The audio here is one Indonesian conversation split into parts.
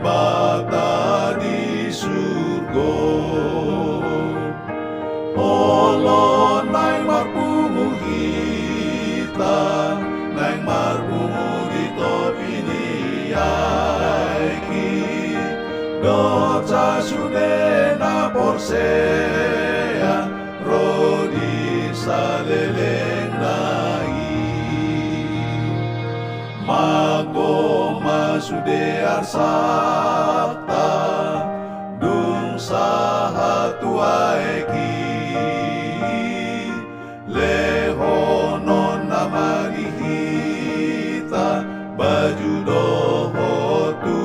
bata di surga. Olo nang marpumu kita, nang marpumu di topi ni aiki. Doca sudena porsea, rodi saleleng nai. Mago masude arsakta, dung sahatu aeki. Lehonon nama dihita, baju doho tu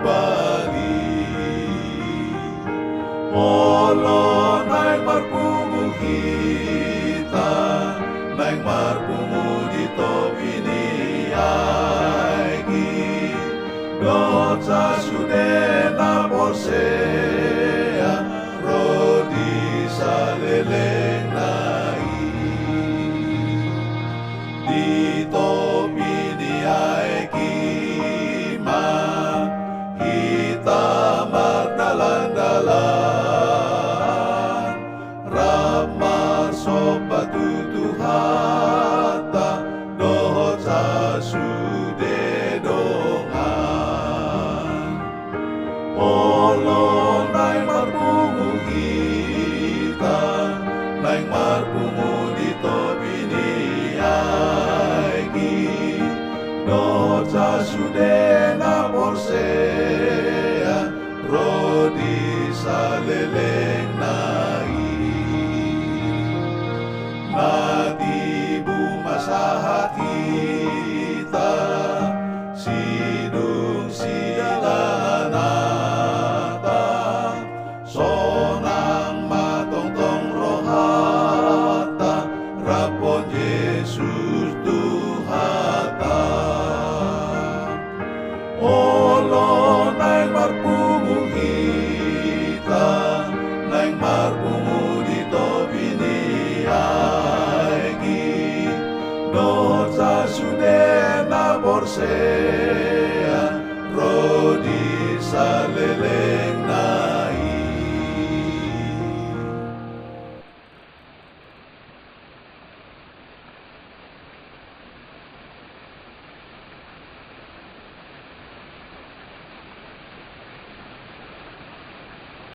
pali. Olo naik marpumu kita, naik marpumu di topi ni aiki. Doca sudena porsea, rodi saleleng nai. Di topi ni aiki ma, kita mardalan-dalan. Ramar sopatu tuhata, doca sude dongan. Olo naik marpumu kita, naik marpumu di topi ni aiki. Doca sudena porsea, rodi saleleng nai. Natibu masahat kita, sidung silanata, sonang matong-tong rohata, rapon Yesus Tuhata. Olo naik marpumu kita, naik marpumu di topi ni aiki. Doca sudena porsea, rodi salele